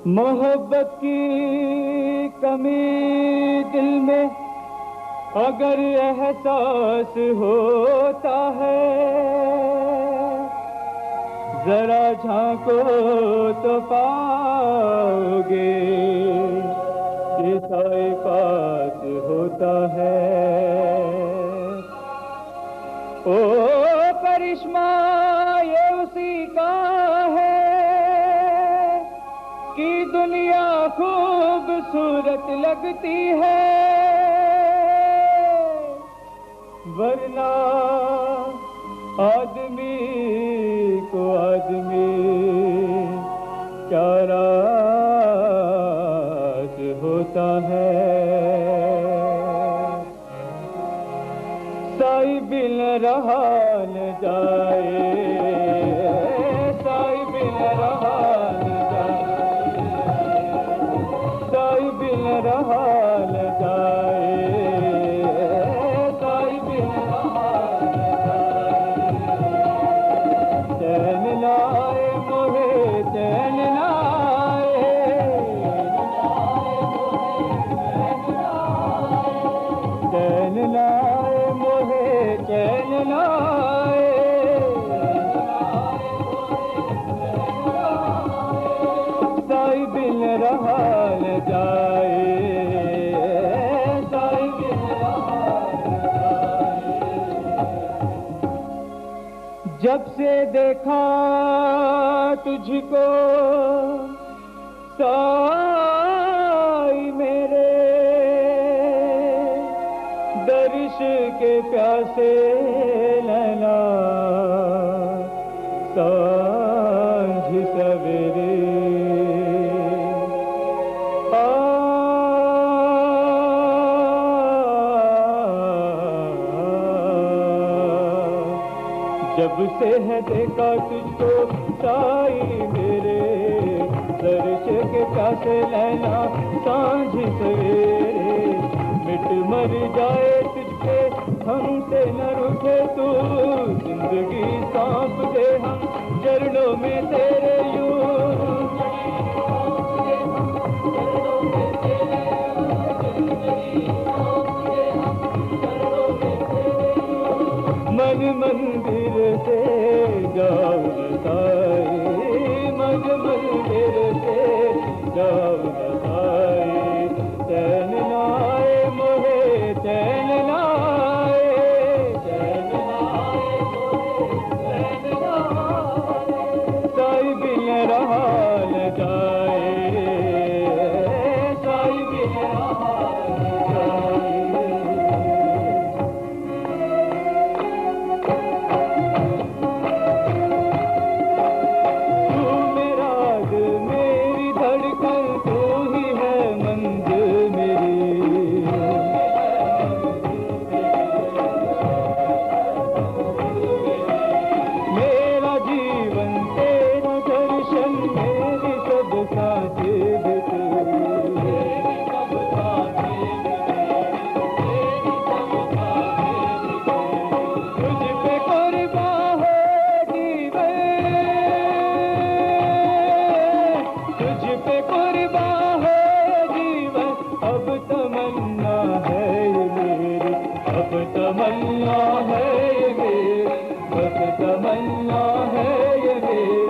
मोहब्बत की कमी दिल में अगर एहसास होता है, जरा झांको तो पाओगे कि साए पास होता है। ओ करिश्मा ये उसी का है कि दुनिया खूबसूरत लगती है, वरना आदमी को आदमी क्या राज होता है। साई बिन रहा न जाए, साई बिन रहा न जाए, साई बिन रहा न जाए, साई बिन रहा न जाए। चैन लाए मोहे चैन लाए, चैन लाए मोहे चैन लाए, साई बिन रहा न जाए, साई बिन रहा न जाए। जब से देखा तुझको साई मेरे, दर्श के प्यासे नैना सांझ सवेरे। जब से है देखा तुझको साई मेरे, दर्श के प्यासे नैना सांझ सवेरे। मिट मर जाए तुझके हमसे न रूठे तू, जिंदगी सौंप दे हम चरणों में तेरे यूं। मन मंदिर से जाओ न साई, मन मंदिर से जाओ न साई। चैन लाए मोहे चैन लाए, चैन लाए मोहे चैन लाए, साई बिन रहा न जाए, साई बिन रहा न जाए। तमन्ना है ये मेरी, बस तमन्ना है ये मेरी,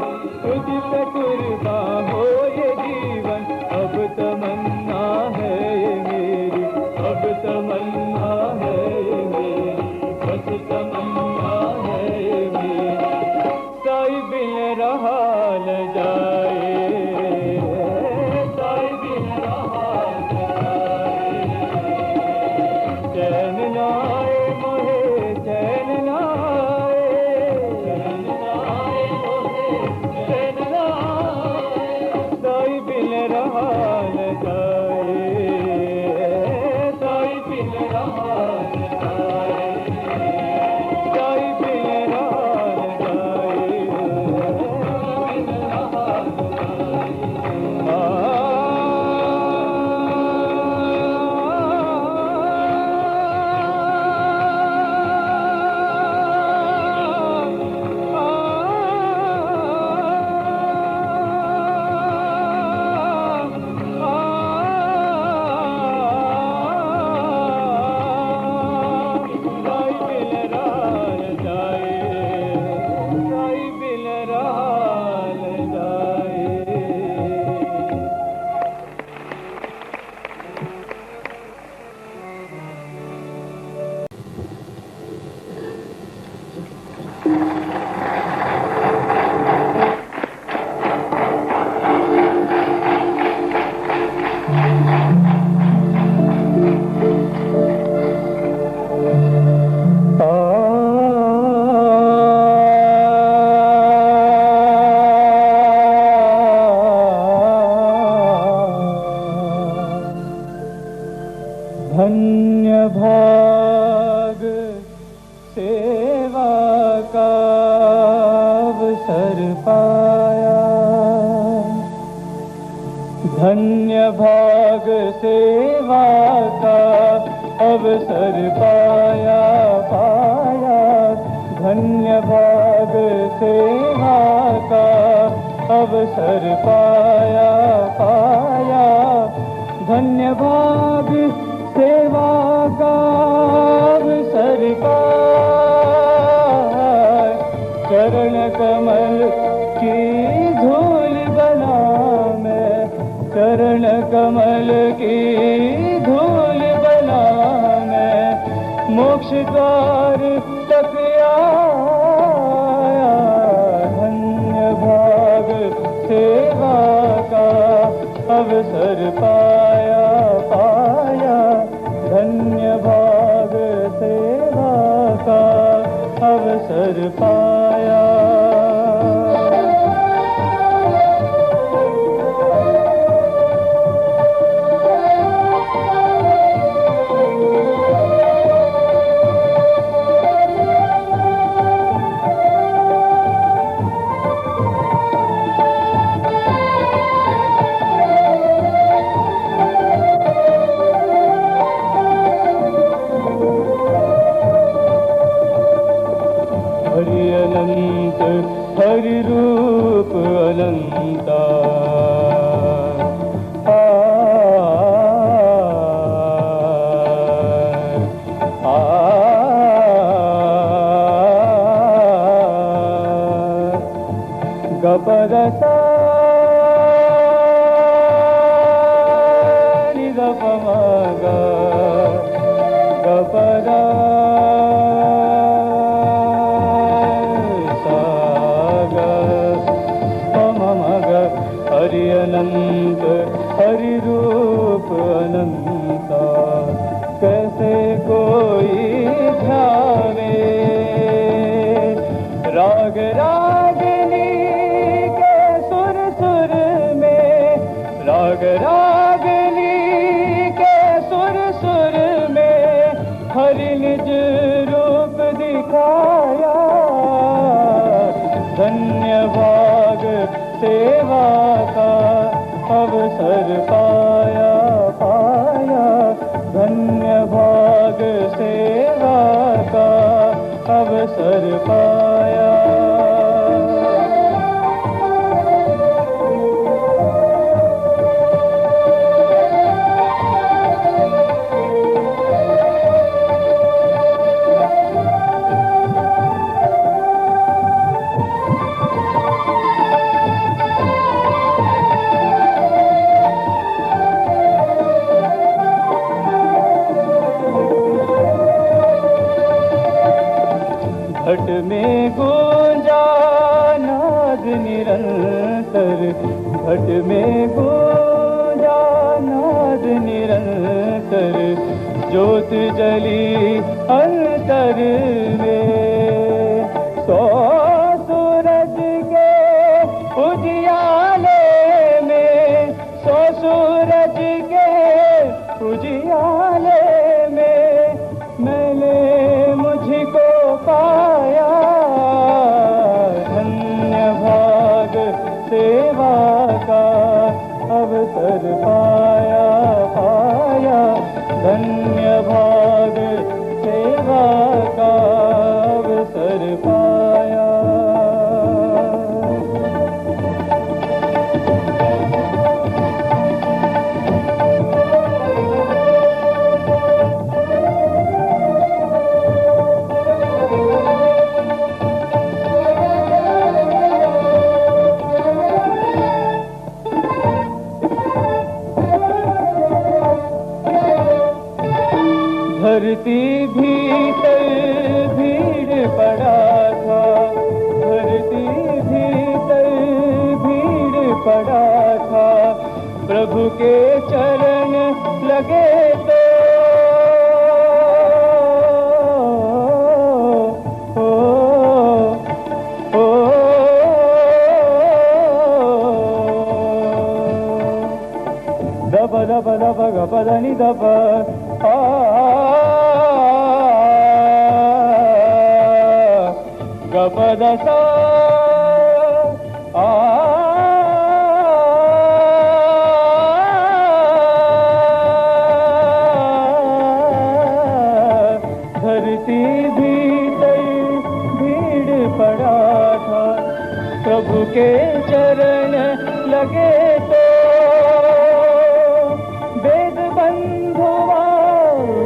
तुझ पे कुर्बान हो ये जीवन। अब तमन्ना है ये मेरी, अब तमन्ना है ये मेरी, बस तमन्ना है ये मेरी। साई बिन रहा न जाए, साई बिन रहा न जाए। चैन लाए मोहे चैन लाए, चैन लाए मोहे चैन लाए, साई बिन रहा न जाए, साई बिन रहा न जाए। सेवा का अवसर पाया। धन्य भाग सेवा का अवसर पाया पाया। धन्य भाग सेवा का अवसर पाया पाया। धन्य भाग सेवा का अवसर पाया। चरण कमल की धूल बना मैं, चरण कमल की धूल बना मैं, मोक्ष द्वार तक आया। धन्य भाग सेवा का अवसर पाया पाया। धन्य भाग सेवा का अवसर पाया। हरि अनंत हरि रूप अनंता। गपदसा निगपमग गपदा हरि अनंत हरि रूप अनंता। कैसे कोई ध्यावे राग रागनी के सुर सुर में, राग रागनी के सुर सुर में हरि निज रूप दिखाया। धन्य भाग सेवा का अवसर पाया पाया। धन्य भाग सेवा का अवसर पाया। घट में गूंजा नाद निरंतर, घट में गूंजा नाद निरंतर। ज्योत जली अंतर में, सौ सूरज के उजियाले में, सौ सूरज के उजियाले में मैंने मुझको पाया। धन्य भाग सेवा का अवसर पाया पाया। धन्य भाग सेवा का अवसर पाया। धरती भीतर भीड़ पड़ा था, धरती भीतर भीड़ पड़ा था। प्रभु के चरण लगे तो दब दब दब गप దని दब गपद सा धरती भीतर भीड़ पड़ा था, प्रभु के चरण लगे तो वेद बंधुआ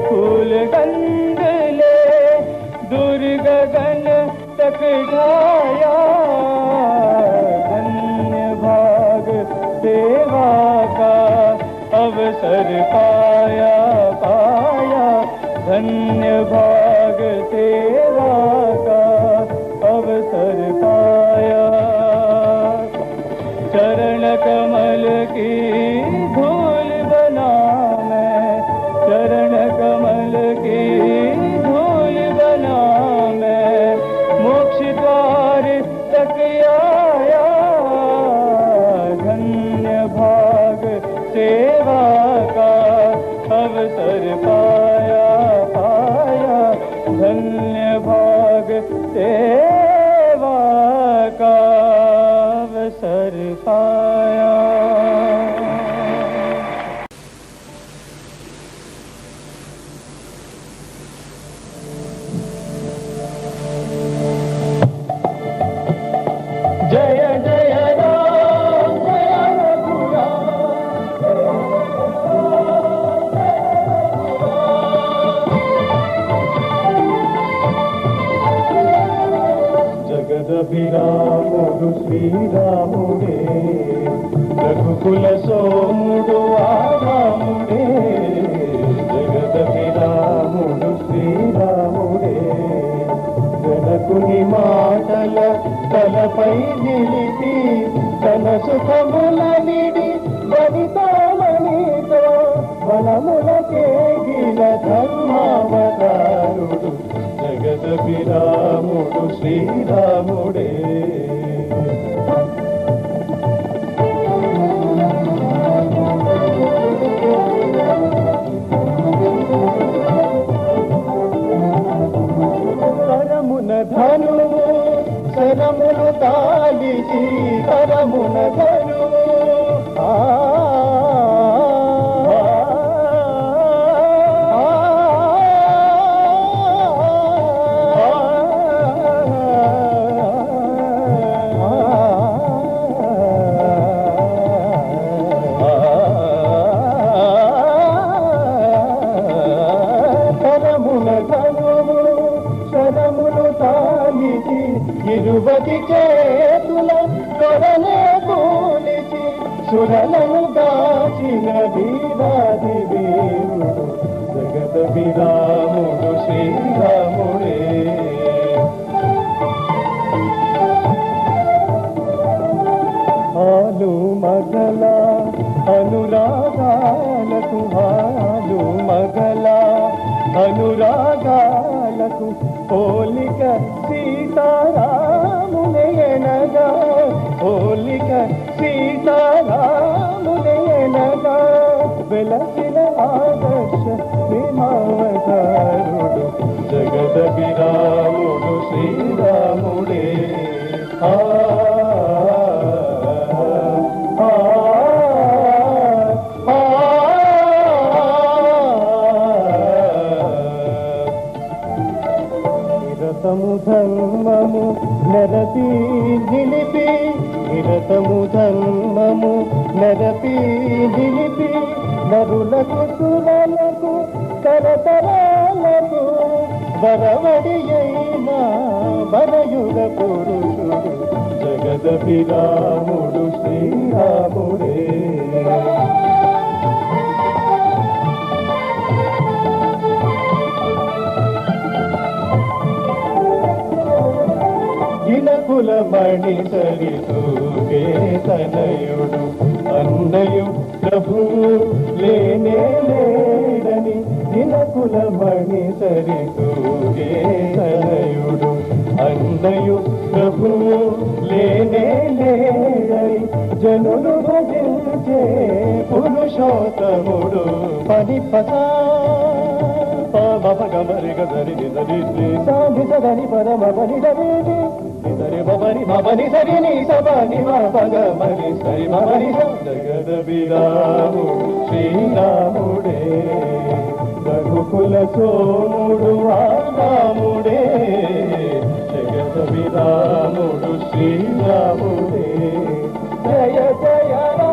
फूल गंगले दूर गगन तक ढाया। धन्य भाग सेवा का अवसर पाया पाया, धन्य भाग सेवा का अवसर पाया। चरण कमल की धूल बना मैं, चरण कमल की धूल बना मैं, मोक्ष द्वार तक आया। धन्य भाग सेवा का अवसर पाया पाया, धन्य भाग सेवा का अवसर पाया। जय जय राम जय रघुराम, జగదభిరాముడు శ్రీరాముడే, రఘుకుల సోముడు ఆరాముడే. జగదభిరాముడు శ్రీరాముడే, జనకుని మాటల తలపై నిలిపి తన సుఖముల నిడి వనితామణితో వనములకేగిన ధర్మావతారుడు. జగదభిరాముడు శ్రీరాముడే. కరమున ధనువు శరములు తాలిచి, కరమున ధనువు ఇరువది చేతుల కొరలే కూలిచి సురలను దాచిన వీరాది వీరుడు. జగదభిరాముడు శ్రీరాముడే. హాలు మగల అనురాగాలకు, హాలు మగల అనురాగాలకు పోలిక సీతారామునేనగా, పోలిక సీతారామునేనగా. వెలసిన ఆదర్శ ప్రేమావతారుడు. జగదభిరాముడు శ్రీరాముడే. నిరతము ధర్మము నెరపి నిలిపి, నిరతము ధర్మము నెరపి నిలిపి, నరులకు సురలకు తరతరాలకు వరవడి అయిన వరయుగ పురుషుడు. జగదభిరాముడు శ్రీరాముడే. ఇనకుల మణి సరితూగే తనయుడు, అన్నయు ప్రభువు లేనే లేడని. ఇనకుల మణి సరితూగే తనయుడు, అన్నయు ప్రభువు లేనే లేడని. జనులు భజించే పురుషోత్తముడు. పనిపసా pa ma pa ga ma re ga da ri ni da ri ni sa ni sa da ni pa da ma pa ni da ri ni ni da re ba ba ni ma pa ni sa ri ni sa ba ni ma pa ga ma ni sa ri ma pa ni sa జగద విరాము శ్రీరాముడే రఘుకుల సోముడు రాముడే జగద విరాముడు శ్రీరాముడే జయ జయ రామ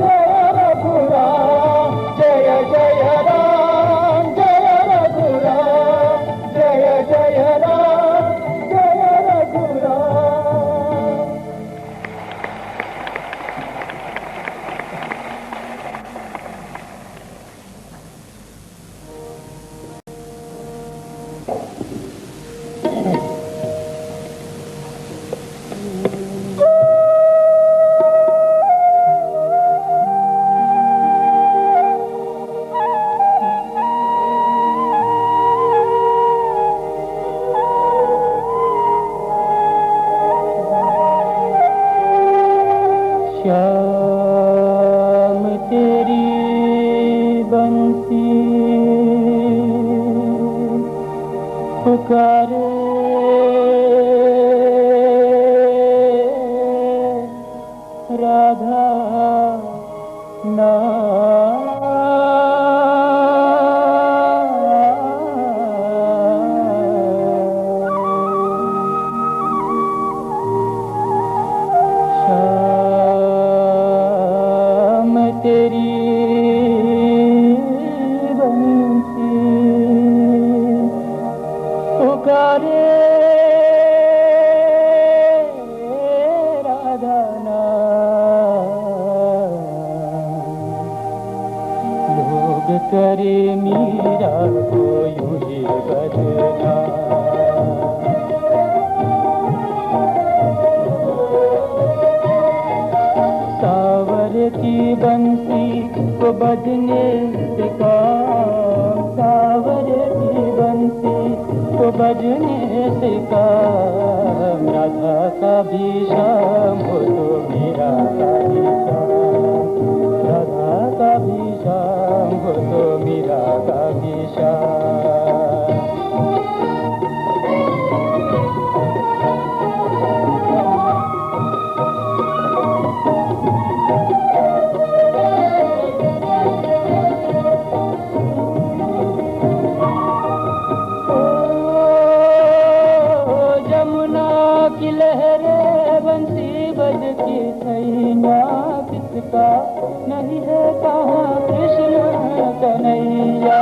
జయ రఘురామ జయ జయ రామ జయ రఘురామ జయ జయ రామ జయ రఘురామ. श्याम तेरी बंसी पुकारे राधा ना तेरी बंसी पुकारे राधा ना लोग करे मीरा को यूं ही बजना की बंसी को बजने से काम सावर की बंसी को बजने से काम राधा का भी शाम हो तो मीरा का भी शाम राधा का भी शाम हो तो मीरा का भी शाम. बजती छैया किसका नहीं है कहाँ कृष्ण कन्हैया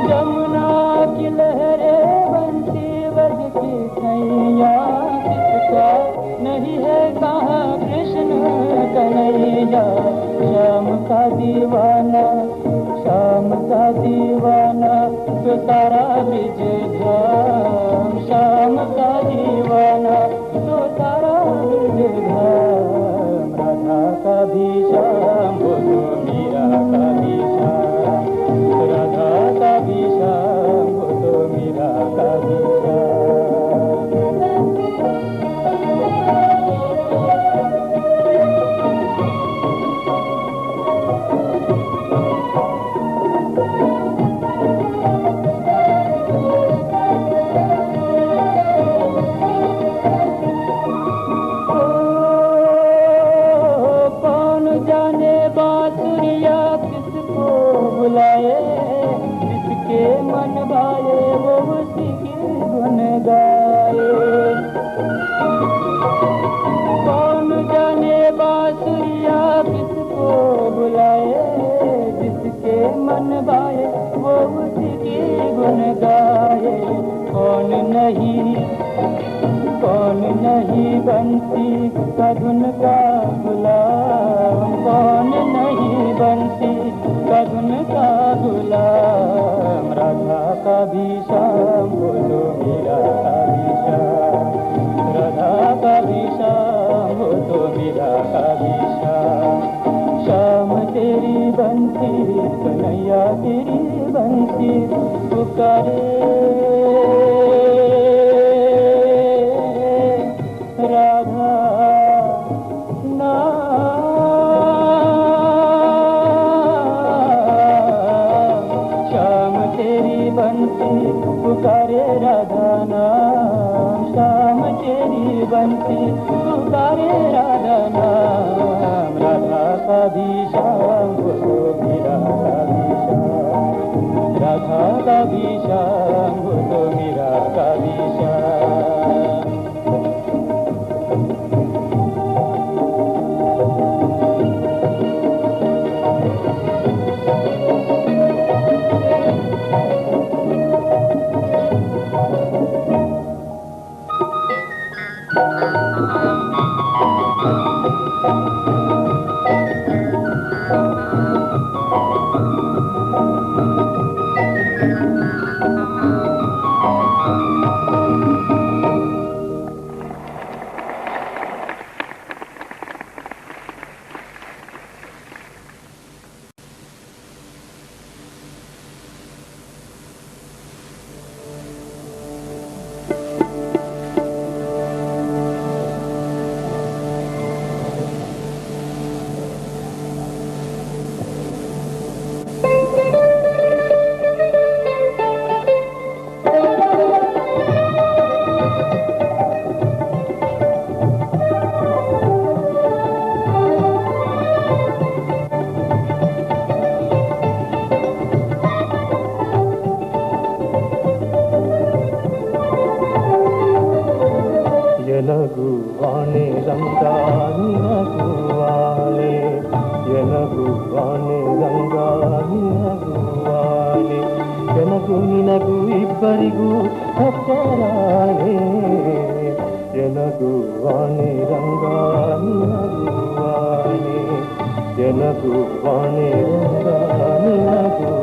जमुना की लहरें बंसी बजती छैया किसका नहीं है कहाँ कृष्ण कन्हैया श्याम का दीवाना तो तारा बिज धाम श्याम का दीवाना तो तारा बिज धाम राधा का भी श्याम हो तो मीरा का भी श्याम राधा का भी श्याम हो तो मीरा का भी जिसके मन भाए वो उसी की गुन गाए कौन जाने बांसुरिया किसको बुलाए जिसके मन भाए वो उसी की गुन गाए कौन नहीं बंसी का धुन का गुलाम कौन नहीं बंसी का धुन का गुलाम राधा का भी शाम बोलो मीरा का भी शाम राधा का भी शाम हो तो मीरा का भी शाम शाम तेरी बंसी कन्हैया तेरी बंसी पुकारे राधा ना राधा नाम, श्याम तेरी बंसी पुकारे राधा नाम, राधा का भी श्याम वो तो मेरा का भी श्याम, राधा का भी श्याम वो तो मेरा का भी श्याम। ಎನಗುವಾನೆ ರಂಗಾನಿ ನಗುವಾನೆ, ಎನಗುವಾನೆ ರಂಗಾನಿ ನಗುವಾನೆ, ಎನಗು ನಿನಗೂ ಇಬ್ಬರಿಗೂ ಹತ್ತರಾನೆ, ಎನಗುವಾನೆ ರಂಗಾನಿ ನಗುವಾನೆ, ಎನಗುವಾನೆ ರಂಗಾನಿ ನಗುವಾನೆ.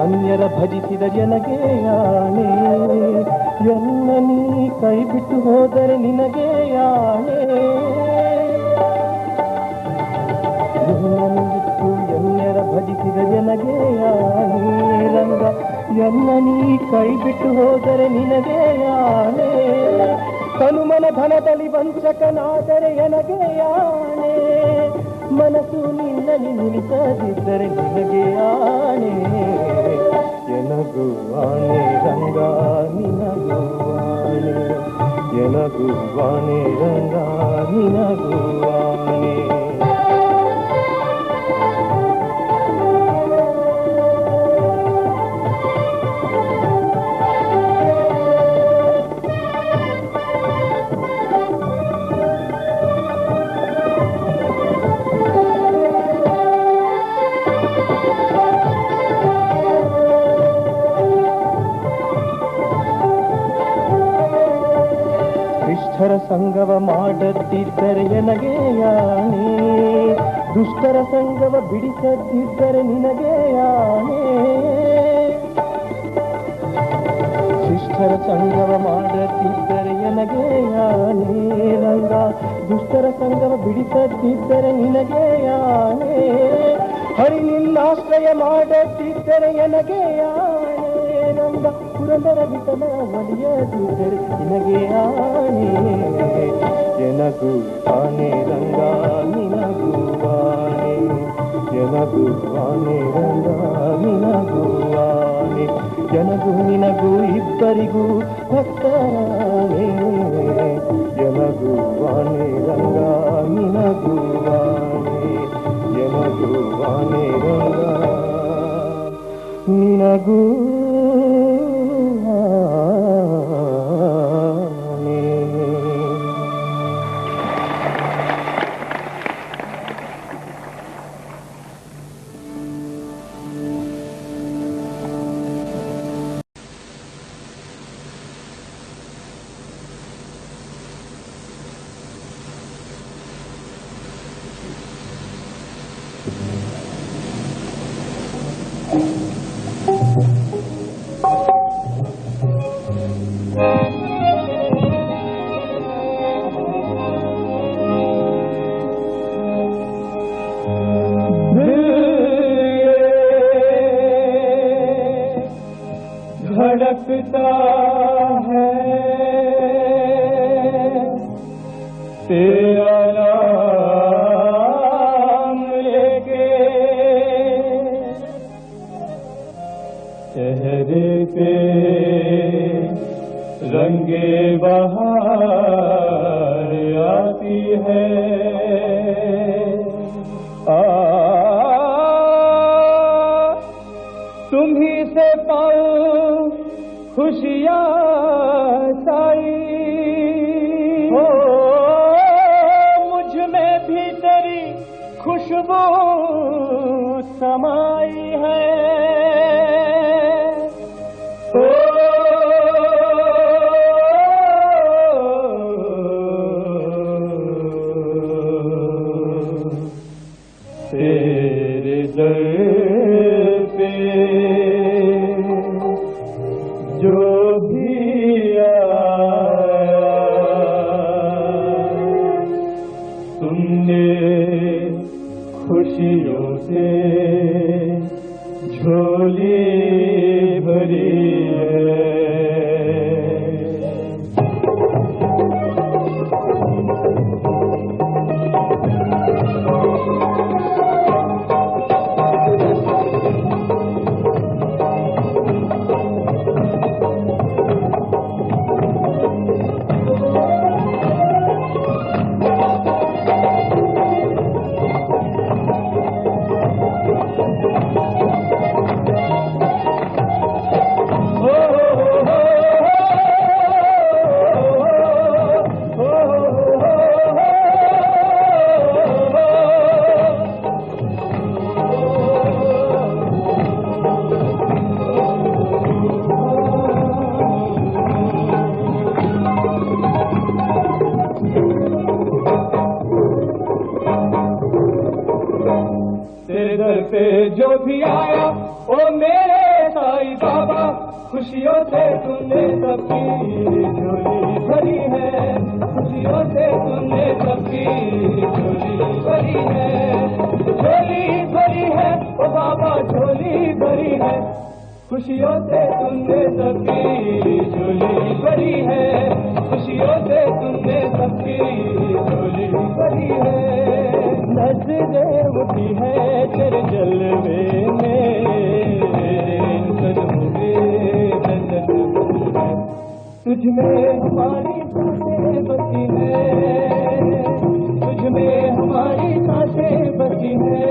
ಅನ್ಯರ ಭಜಿಸಿದ ಜನಗೆ ಆಣೆ, ಎನ್ನ ನೀ ಕೈ ಬಿಟ್ಟು ಹೋದರೆ ನಿನಗೆ ಆಣೆ, ನಿನ್ನನ್ನು ಬಿಟ್ಟು ಎನ್ಯರ ಭಜಿಸಿದ ಜನಗೆ ಆಣೆ ರಂಗ, ಎನ್ನ ನೀ ಕೈ ಬಿಟ್ಟು ಹೋದರೆ ನಿನಗೆ ಆಣೆ, ತನುಮನ ಧನದಲ್ಲಿ ವಂಚಕನಾದರೆ ಎನಗೆ ಆಣೆ, ಮನಸ್ಸು ನಿನ್ನಲ್ಲಿ ನಿಲ್ಲಿಸದಿದ್ದರೆ ನಿನಗೆ ಆಣೆ, ಎನಗುವಾನೆ ರಂಗ ನಿನಗುವಾನೆ, ಎನಗುವಾನೆ ರಂಗ ನಿನಗುವಾನೆ. ದುಷ್ಟರ ಸಂಗವ ಮಾಡುತ್ತಿದ್ದರೆ ಎನಗೆ ಆಣೆ, ದುಷ್ಟರ ಸಂಗವ ಬಿಡಿಸದಿದ್ದರೆ ನಿನಗೆ ಆಣೆ, ಶಿಷ್ಟರ ಸಂಗವ ಮಾಡುತ್ತಿದ್ದರೆ ಎನಗೆ ಆಣೆ ರಂಗ, ದುಷ್ಟರ ಸಂಗವ ಬಿಡಿಸದಿದ್ದರೆ ನಿನಗೆ ಆಣೆ, ಹರಿ ನಿನ್ನಾಶ್ರಯ ಮಾಡುತ್ತಿದ್ದರೆ ಎನಗೆ ಆಣೆ ರಂಗ, ಪುರಂದರ ವಿಠಲ ಒಲಿಯದಿದ್ದರೆ ನಿನಗೆ ಆಣೆ, ಎನಗುವಾನೆ ರಂಗ ನಿನಗುವಾನೆ, ಎನಗುವಾನೆ ರಂಗ ನಿನಗುವಾನೆ, ಎನಗೂ ನಿನಗೂ ಇಬ್ಬರಿಗೂ ಭಕ್ತರಾನೆ, ಎನಗುವಾನೆ ರಂಗ ನಿನಗುವಾನೆ, ಎನಗುವಾನೆ ರಂಗ ನಿನಗೂ तेरा नाम लेके चेहरे पे रंगे बहार आती है। तुम्ही से पाऊं खुशियाँ साई हो, मुझ में भी तेरी खुशबू समाई है। तेरे दर पे जो भी आया, तुमने खुशियों से झोली भरी है। तेरे दर पे जो भी आया ओ मेरे साईं बाबा, खुशियों से तुमने सबकी झोली भरी है। खुशियों से तुमने सबकी झोली भरी है। झोली भरी है ओ बाबा, झोली भरी है। खुशियों से तुमने सबकी झोली भरी है। खुशियों से तुमने सबकी झोली भरी है। नज़रें उठी है तेरे जलवे में, कदमों में जन्नत है। तुझ में हमारी सांसें बसी है, तुझ में हमारी सांसें बसी है।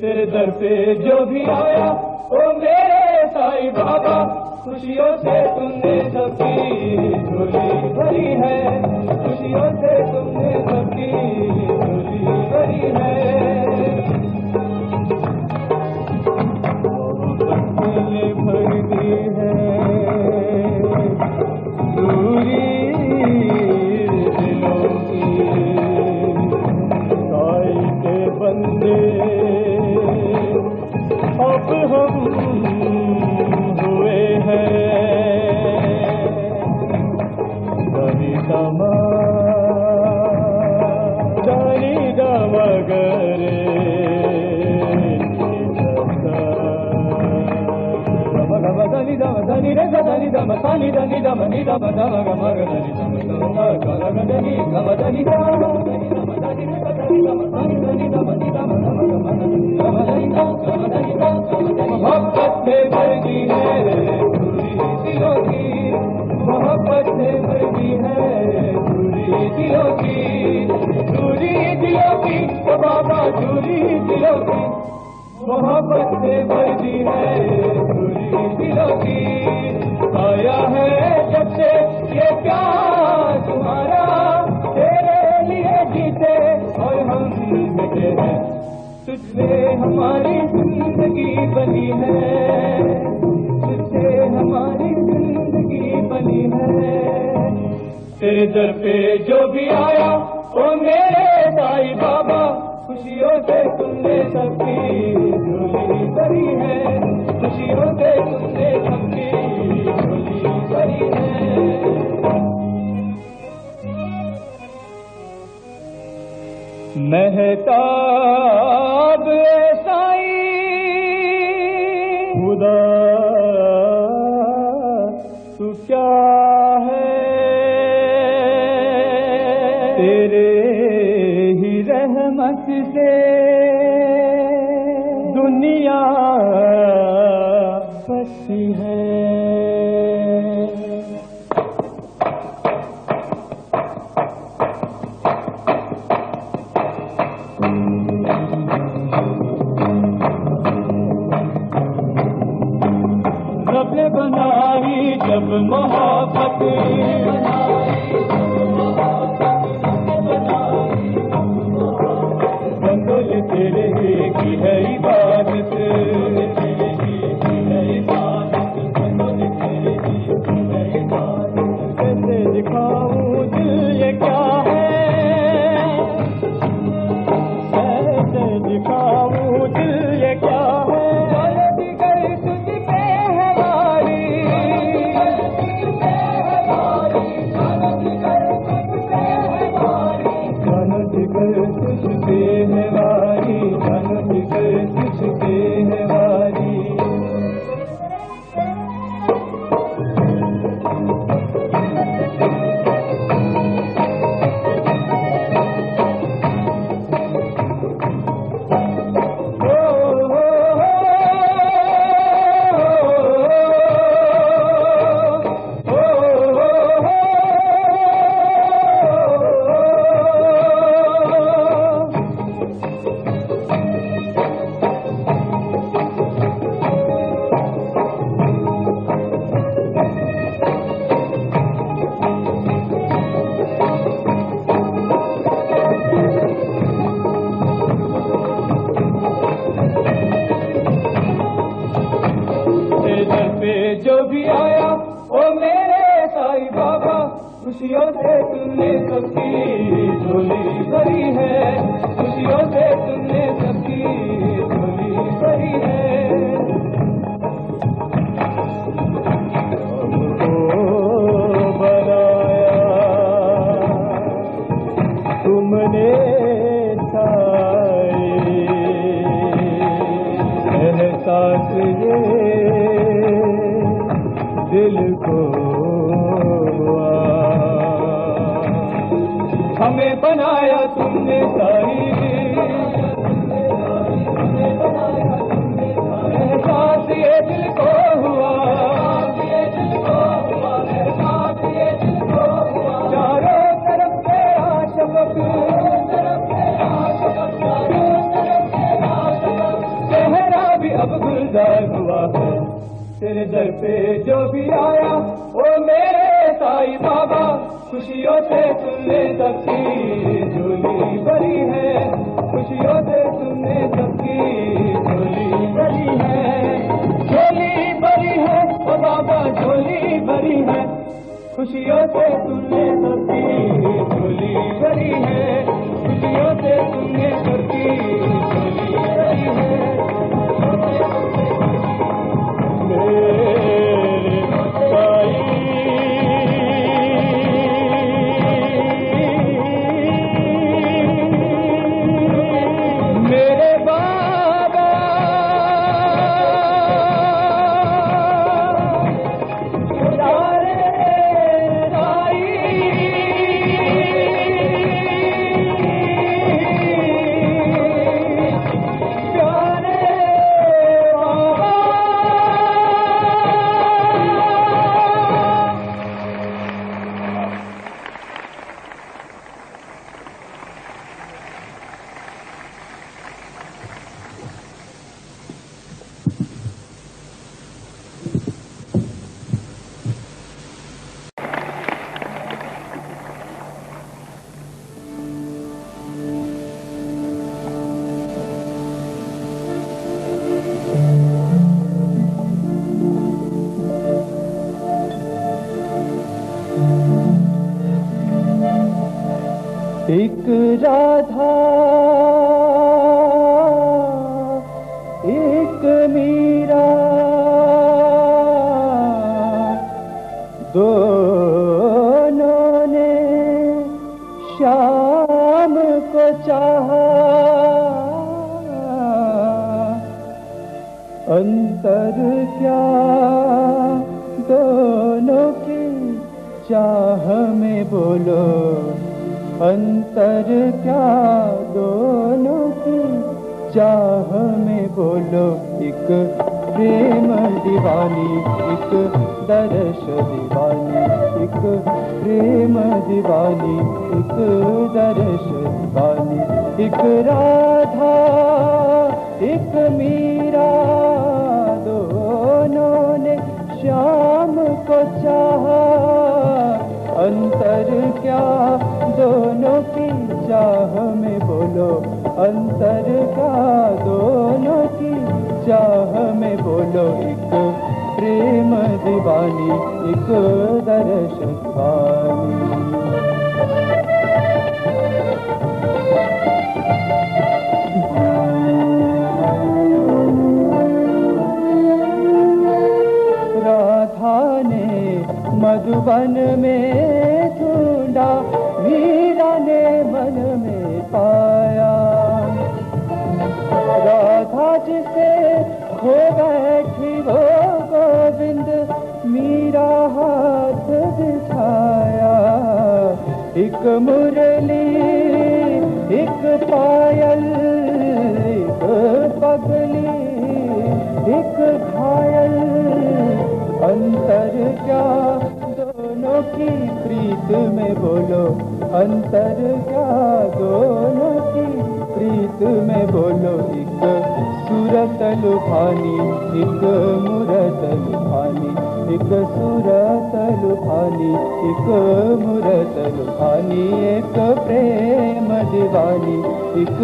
तेरे दर पे जो भी आया ओ मेरे साईं बाबा, खुशियों से तुमने सबकी झोली भरी है। खुशियों से तुमने सबकी झोली भरी है। मोहब्बतें भर दी है दूरी दिलों की, साईं के बंदे अब हम हुए हैं। दानी दामा दानी दामा गरे दानी दामा दानी रे दानी दामा दानी दानी दामा नी दामा दामा गमा दानी दामा दामा काला दानी गमा दानी दामा दानी दामा दानी रे दानी दामा दानी दानी दामा नी दामा दामा गमा दानी दामा दानी दामा मोहब्बत से भर दी है पूरी दिलों की। मोहब्बत से भर दी है पूरी दिलों की। पूरी दिलों की ओ बाबा, पूरी दिलों की। मोहब्बत से भर दी है पूरी दिलों की। आया है जब से ये प्यार तुम्हारा, तेरे लिए जीते और हम मिटे हैं। तुझसे हमारी जिंदगी बनी है, तुझसे हमारी जिंदगी बनी है। तेरे दर पे जो भी आया ओ मेरे साईं बाबा, खुशियों से तुमने सबकी झोली भरी है। खुशियों से तुमने सबकी झोली भरी है। महताब साईं खुदा तू क्या है, वापसी है। रब ने बनाई जब मोहब्बत, बंदोल तेरे की है इबादत, कैसे दिखाऊं दिल ये क्या है, कैसे दिखाऊं दिल ये क्या है, जो भी आया ओ मेरे साईं बाबा, खुशियों से तुमने सबकी झोली भरी है, खुशियों से तुमने सबकी झोली भरी है। हमको बनाया तुमने साईं, एहसास ये दिल को हमें बनाया तुमने साईं, एहसास ये दिल को हुआ, चारों तरफ तेरा शफक, चेहरा भी अब गुलजार हुआ है। तेरे दर पे जो भी आया ओ मेरे साईं बाबा, खुशियों से तुमने सबकी झोली भरी है, खुशियों से तुमने सबकी झोली भरी है, झोली भरी है ओ बाबा, झोली भरी है, खुशियों से तुमने सबकी झोली भरी है, खुशियों से तुमने सबकी झोली भरी है। एक राधा एक मीरा, दोनों ने शाम को चाहा, अंतर क्या दोनों की चाह में बोलो, अंतर क्या दोनों की चाह में बोलो। एक प्रेम दीवानी एक दर्श दीवानी, एक प्रेम दीवानी एक दर्श दीवानी, एक राधा एक मीरा दोनों ने श्याम को चाहा, अंतर क्या दोनों की चाह में बोलो, अंतर क्या दोनों की चाह में बोलो, एक प्रेम दीवानी एक दर्श दीवानी। राधा ने मधुबन में ढूंढा, मीरा ने मन में पाया, राधा जिसे खो बैठी वो गोविंद मीरा हाथ दिखाया, एक मुरली एक पायल एक पगली एक घायल, अंतर क्या दोनों की प्रीत में बोलो, अंतर क्या दोनों की प्रीत में बोलो, एक सूरत लुभानी एक मूरत लुभानी, एक सूरत लुभानी एक मूरत लुभानी, एक प्रेम दीवानी एक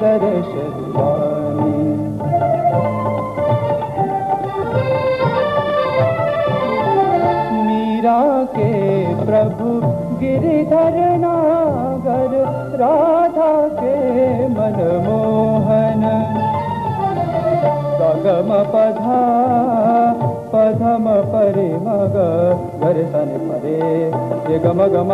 दर्श दीवानी। मीरा के प्रभु गिरिधर नागर, राधा के मनमोहन, सगम पधा पधम परे मग गर सन परे, ये गम गम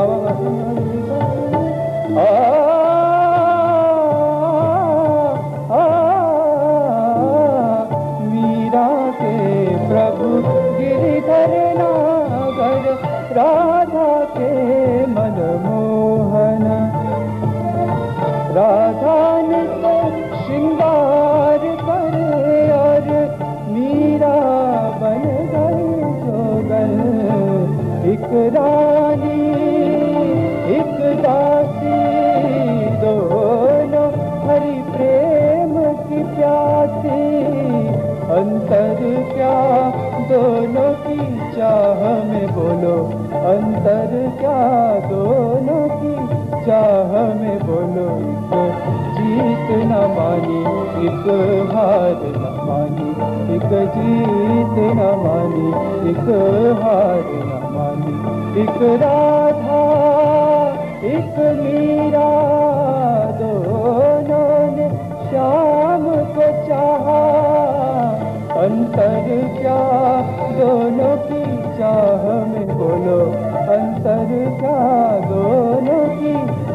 मीरा के प्रभु गिरिधर नागर, राधा के मनमोहन, राधा ने श्रृंगार करे और मीरा बन गई जोगन, एक रानी एक दासी दोनों हरि प्रेम की प्यासी, अंतर क्या दोनों की चाह में बोलो, अंतर क्या दोनों की चाह में बोलो, एक जीत न मानी एक हार न मानी, एक जीत न मानी एक हार न मानी, एक राधा एक मीरा दोनों ने श्याम को चाहा, अंतर क्या दोनों की चाह में बोलो, अंतर क्या दोनों की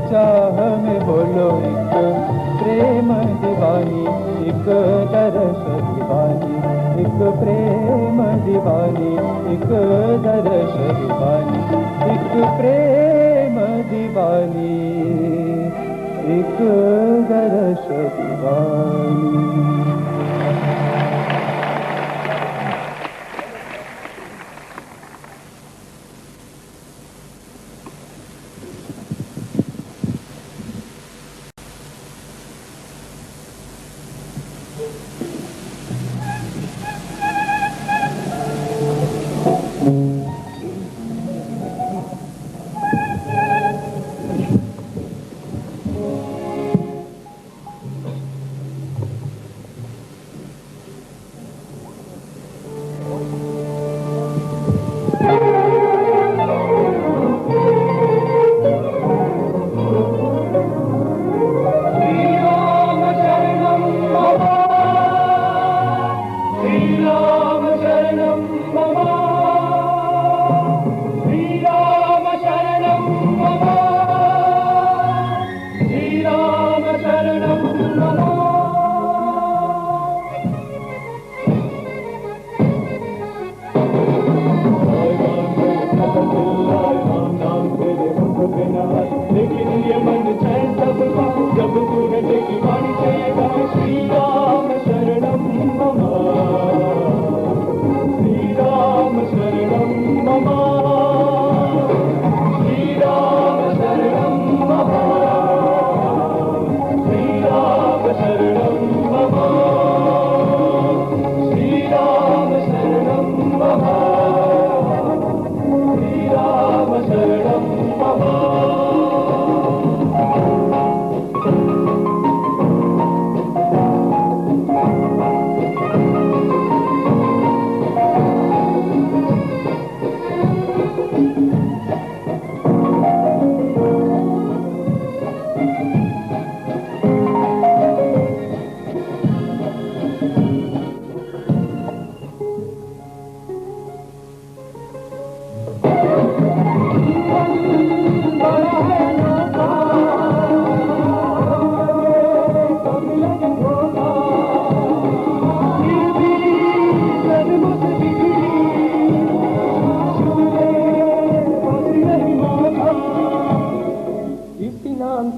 चाह में बोलो, एक प्रेम दीवानी एक दर्श दीवानी, एक प्रेम दीवानी एक दर्श दीवानी, एक प्रेम दीवानी एक दर्श दीवानी।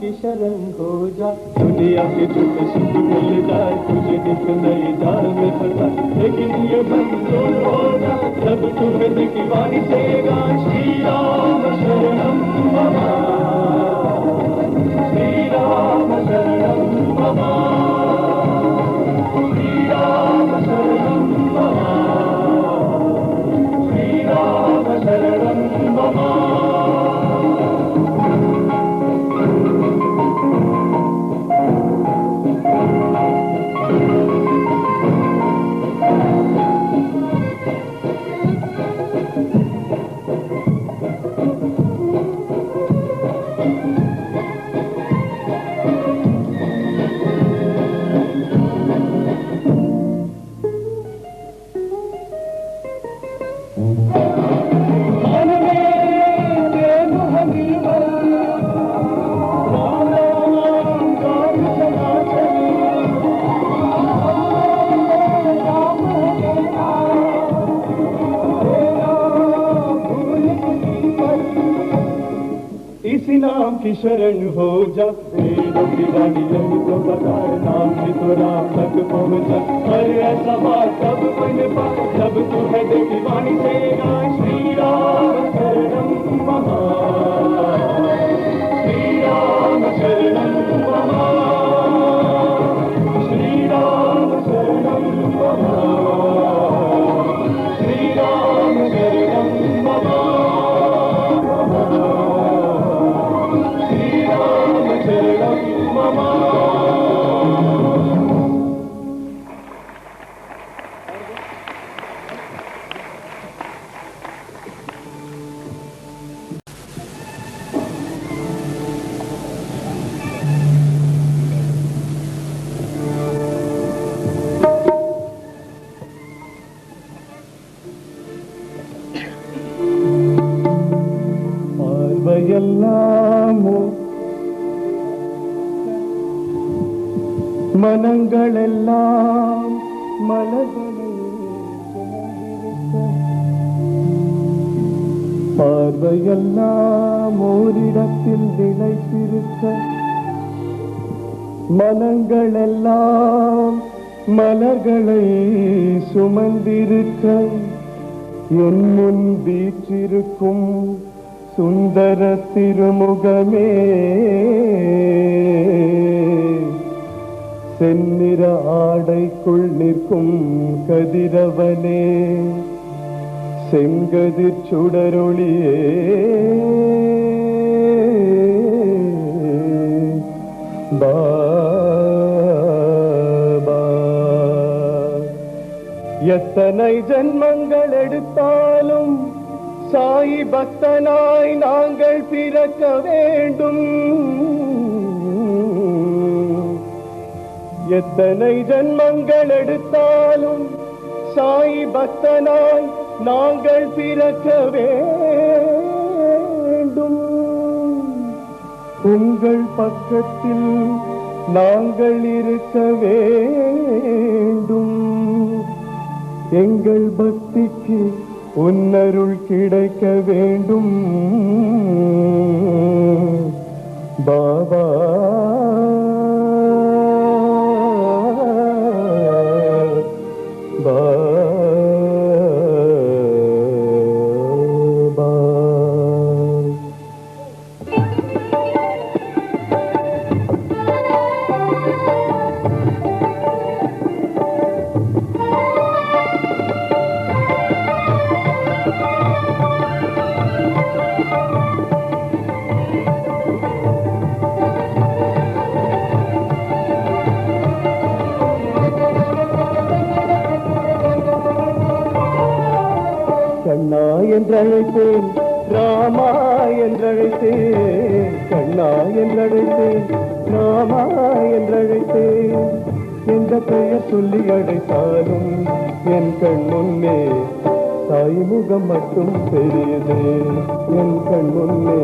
की शरण हो जा, दुनिया के दुख सुख मिल जाए, तुझे दिख नहीं जाल में फंसा, लेकिन ये मंजूर हो जा, जब तुम्हें दीवानी से गा श्री राम शरणम मम, श्री राम शरणम मम, श्री राम शरणम मम, श्री राम शरणम मम। इसी नाम की शरण हो जा, तेरी दीवानी लगी तो बता, नाम से तो राम तक पहुंचा, अरे ऐसा बात कब बन पाए, जब तुम्हें दीवानी से गा श्री राम शरणम मम, श्री राम शरणम मम, श्री राम शरणम मम, श्री राम शरणम मम, மனங்களெல்லாம் மலர்களை பார்வையெல்லாம் ஓரிடத்தில் நிலைத்திருக்க, மனங்களெல்லாம் மலர்களை சுமந்திருக்க, என் முன் வீற்றிருக்கும் சுந்தர திருமுகமே, செந்நிற ஆடைக்குள் நிற்கும் கதிரவனே, செங்கதிர் சுடரொளியே, பாபா. எத்தனை ஜன்மங்கள் எடுத்தாலும் சாயி பக்தனாய் நாங்கள் பிறக்க வேண்டும். எத்தனை ஜன்மங்கள் எடுத்தாலும் சாயி பக்தனாய் நாங்கள் பிறக்க வேண்டும். உங்கள் பக்கத்தில் நாங்கள் இருக்க வேண்டும். எங்கள் பக்திக்கு உன்னருள் கிடைக்க வேண்டும் பாபா. கண்ணா என்றழைத்தேன், ராமா என்றழைத்தேன், கண்ணா என்றழைத்தேன், ராமா என்றழைத்தேன். எந்த பெயர் சொல்லி அழைத்தாலும் என் கண் முன்னே தாய் முகம் மட்டும் தெரியுதே, என் கண் முன்னே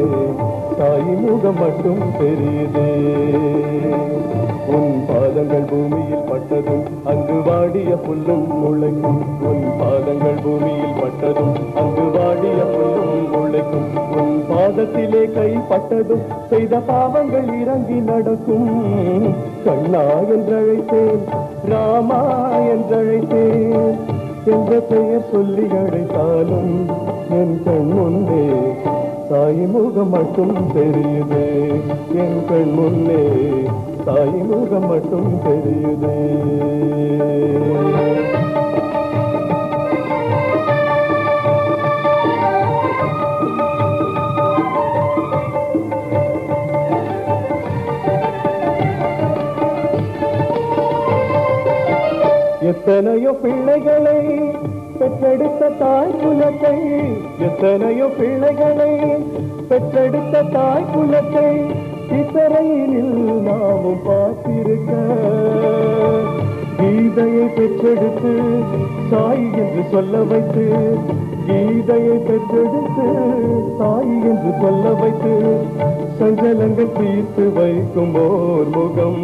தாய் முகம் மட்டும் தெரியுதே. உன் பாதங்கள் பூமியில் பட்டதும் அங்கு வாடிய புல்லும் முளைக்கும், உன் பாதங்கள் பூமியில் பட்டதும் அங்கு வாடிய புல்லும் முளைக்கும், உன் பாதத்திலே கைப்பட்டதும் செய்த பாவங்கள் இறங்கி நடக்கும். கண்ணா என்றழைத்தேன், ராமா என்றழைத்தேன், என்ற பெயர் சொல்லி அழைத்தாலும் என் கண் முன்னே தாய் முகம் மட்டும் தெரியுதே. என் கண் முன்னே தாய் முகம் மட்டும் தெரியுதே. எத்தனையோ பிள்ளைகளை பெற்றெடுத்த தாய் குலத்தை, எத்தனையோ பிள்ளைகளை பெற்றெடுத்த தாய் குலத்தை இத்தரையினில் நாமும் பார்த்திருக்க. கீதையை பெற்றெடுத்து சாய் என்று சொல்ல வைத்து, கீதையை பெற்றெடுத்து சாய் என்று சொல்ல வைத்து சஞ்சலங்கள் தீர்த்து வைக்கும் ஓர் முகம்,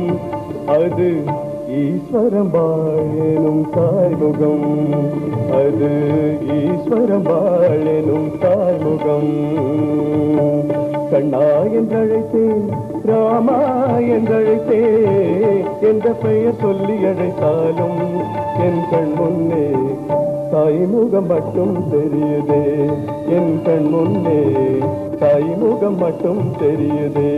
அது ஈஸ்வரம் வாழெனும் தாய்முகம். அது ஈஸ்வரம் வாழெனும் தாய்முகம். கண்ணா என்றழைத்தேன், ராமா என்றழைத்தேன், என்ற பெயர் சொல்லி அழைத்தாலும் என் கண் முன்னே தாய்முகம் மட்டும் தெரியுதே. என் கண் முன்னே தாய்முகம் மட்டும் தெரியுதே.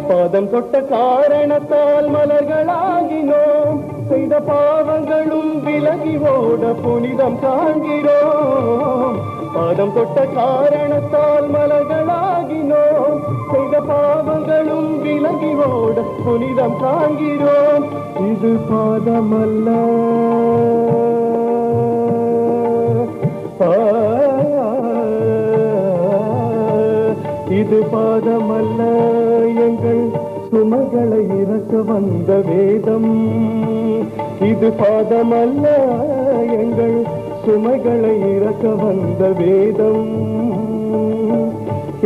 பாதம் தொட்ட காரணத்தால் மலர்களாகினோம், செய்த பாவங்களும் விலகி ஓட புனிதம் காண்கிறோம். பாதம் தொட்ட காரணத்தால் மலர்களாகினோம், செய்த பாவங்களும் விலகி ஓட புனிதம் காண்கிறோம். இது பாதமல்ல, இது பாதமல்ல, எங்கள் சுமைகளை இறக்க வந்த வேதம். இது பாதமல்ல, எங்கள் சுமைகளை இறக்க வந்த வேதம்.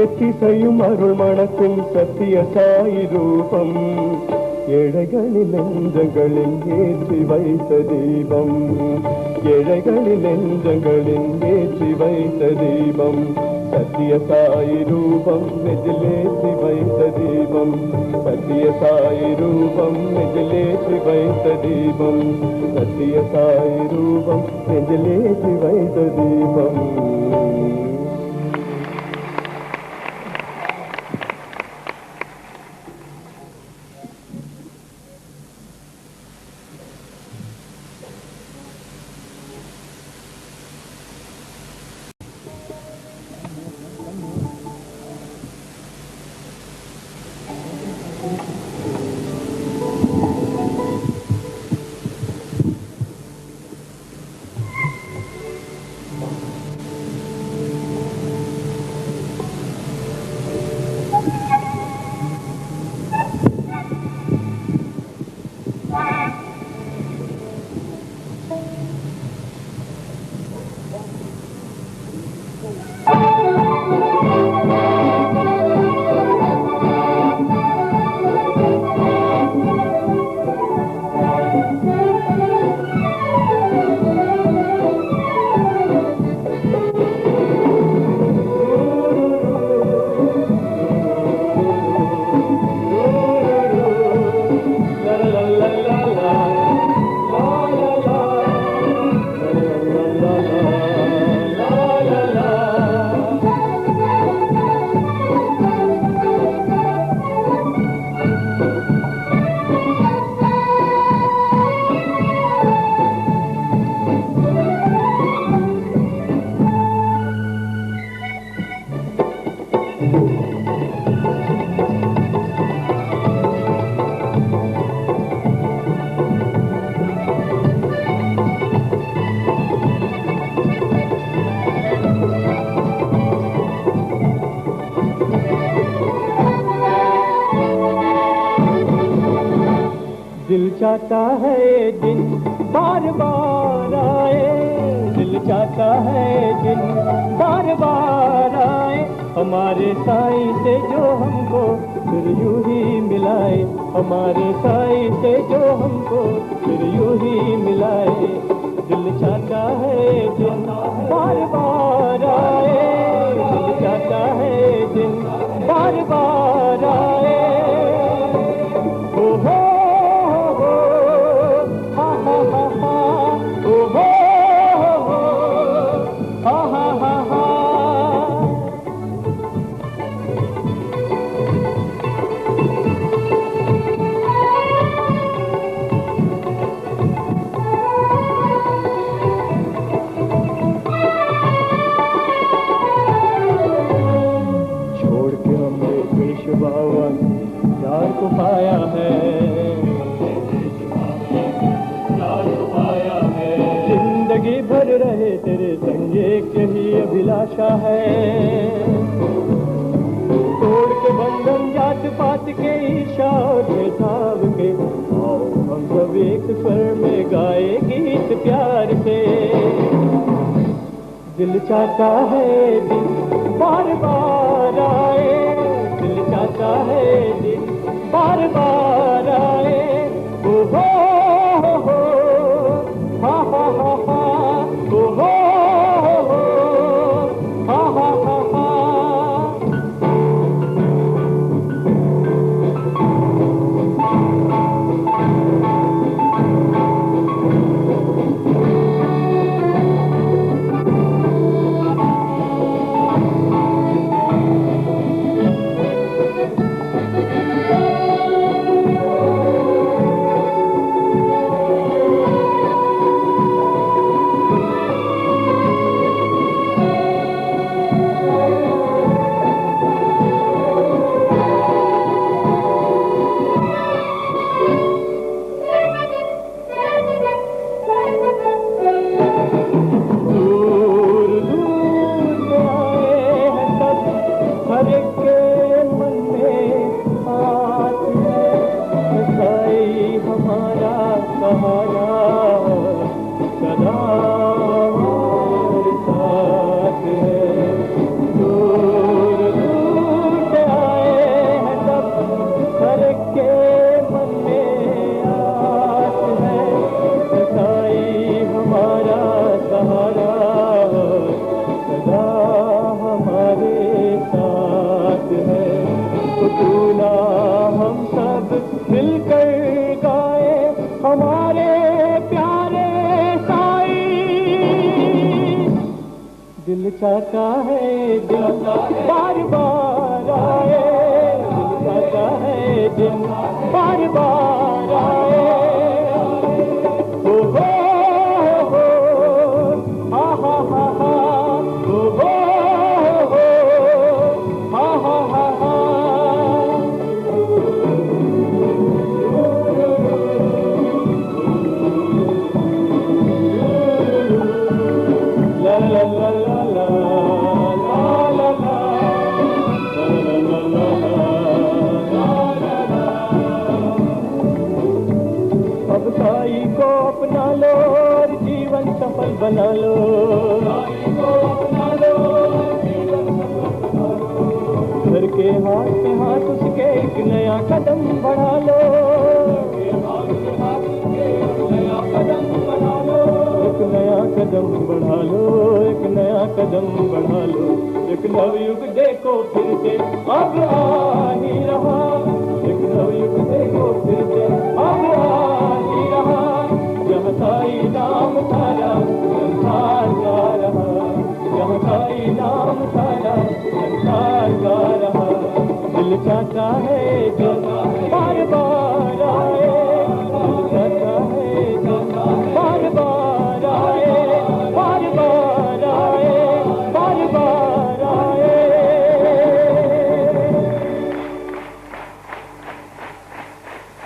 எத்திசையும் அருள் மணக்கும் சத்திய சாயி ரூபம், ஏழைகளின் நெஞ்சங்களில் ஏற்றி வைத்த தீபம். ஏழைகளின் நெஞ்சங்களில் ஏற்றி வைத்த தீபம். சத்திய சாயி ரூபம் நெஞ்சிலேற்றி வைத்த தீபம். சத்திய சாயி ரூபம் நெஞ்சிலேற்றி வைத்த தீபம். சத்திய சாயி ரூபம் நெஞ்சிலேற்றி வைத்த தீபம். चाहता है दिन बार बार आए, दिल चाहता है दिन बार बार आए, हमारे साईं से जो हमको फिर यूं ही मिलाए, हमारे साईं से जो हमको फिर यूं ही मिलाए। दिल चाहता है दिन बार बार आए, दिल चाहता है दिन बार बार आए। प्यार को पाया है, प्यार को पाया है, जिंदगी भर रहे तेरे संग एक यही अभिलाषा है। तोड़ के बंधन जात पात के ईर्ष्या और भेदभाव के, आओ हम सब एक स्वर में गाए गीत प्यार से। दिल चाहता है दिन बार बार आए, दिल चाहता है दिन बार बार आए। ओ हो हा हा हा हा, ओ हो हा हा हा हा। दिल चाहता है दिन बार बार आए, दिल चाहता है दिन बार बार आए। ओ हो हा हा हा हा, ओ हो हा हा हा हा। La la la la la la la la अब साई को अपना लो और जीवन सफल बना लो, साई को अपना लो, जीवन सफल बना लो। घर के हाथ में हाथ उसके एक नया कदम बढ़ा लो, घर के हाथ में हाथ उसके एक नया कदम बढ़ा लो, एक नया कदम बढ़ा लो, एक नया कदम बढ़ा लो। एक नवयुग देखो फिर से अब आ ही रहा, एक नवयुग देखो फिर से अब आ ही रहा। जहाँ साई नाम सारा संसार गा रहा, जहाँ साई नाम सारा संसार गा रहा। दिल चाहता है दिन बार बार आए, दिल चाहता है दिन बार बार आए, बार बार आए, बार बार आए। 「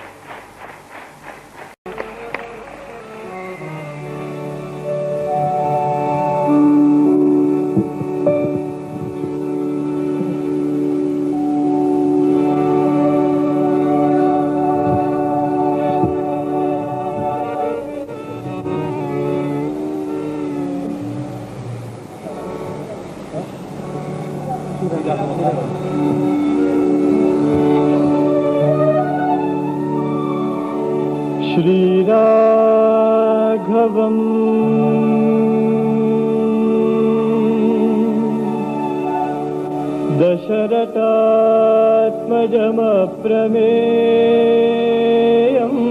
श्रीराघवम् दशरथात्मजमप्रमेयम्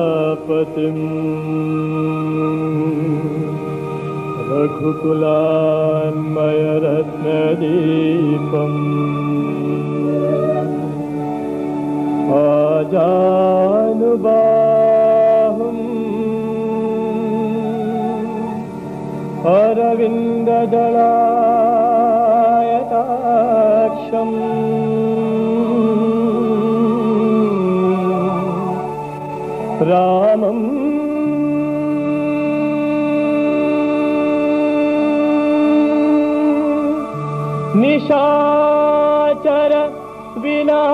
सीतापतिम् रघुकुलान्मयरत्नदीपम् आजानुबाहुम् अरविन्ददलायताक्षम् रामम् निशाचर विनाशकरम्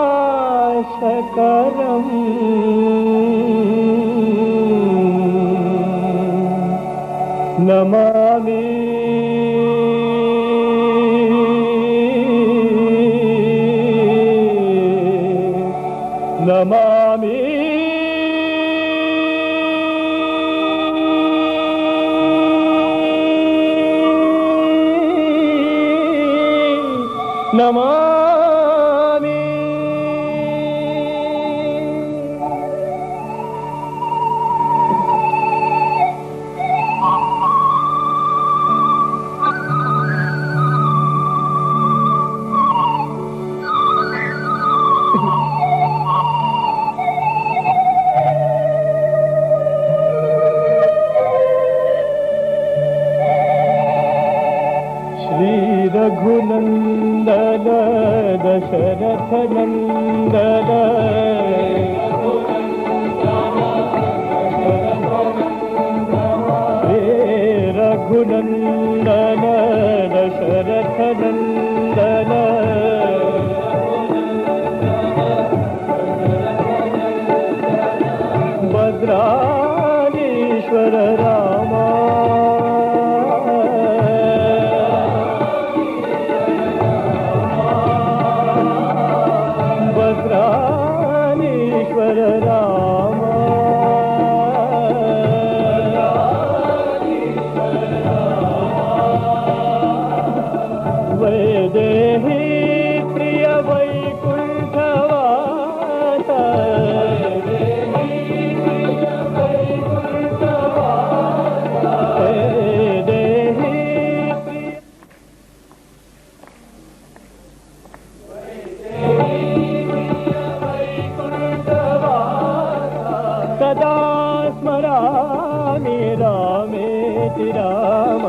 नमामि नमामि नमामि रघुनंदन दशरथ नंदन रघुनंदन दशरथ नंदन भद्राधीश्वर रामा भद्राधीश्वर राम वैदेही प्रिय वैकुंठवास सदा स्मरामि रामेति राम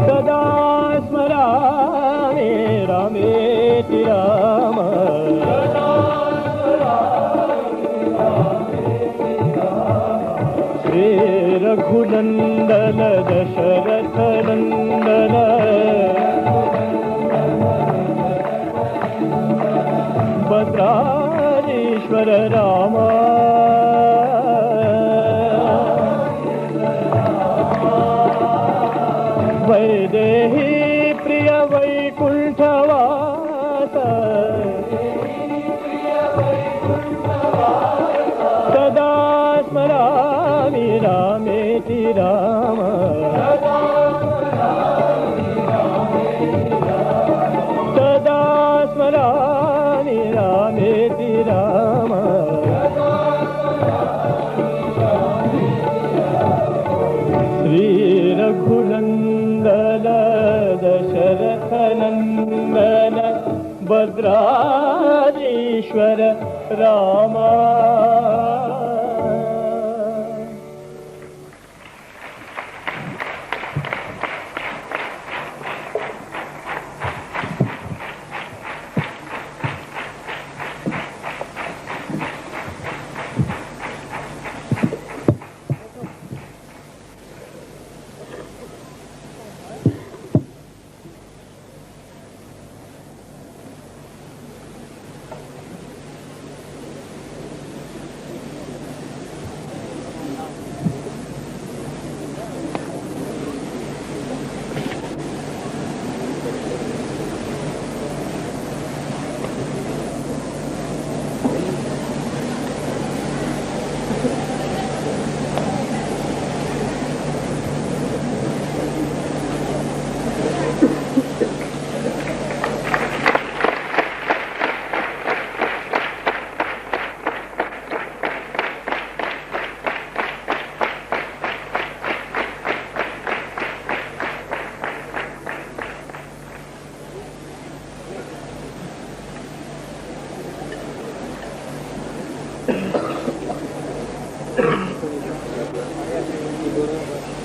सदा स्मरामि रामेति राम श्री रघुनंदन दशरथ नंदन भद्राधीश्वर राम वैदेही प्रिय वैकुंठवास सदा स्मरामि रामेति राम सदा स्मरामि रामेति राम श्री रघुनंदन दशरथ नंदन भद्राधीश्वर राम बरोबर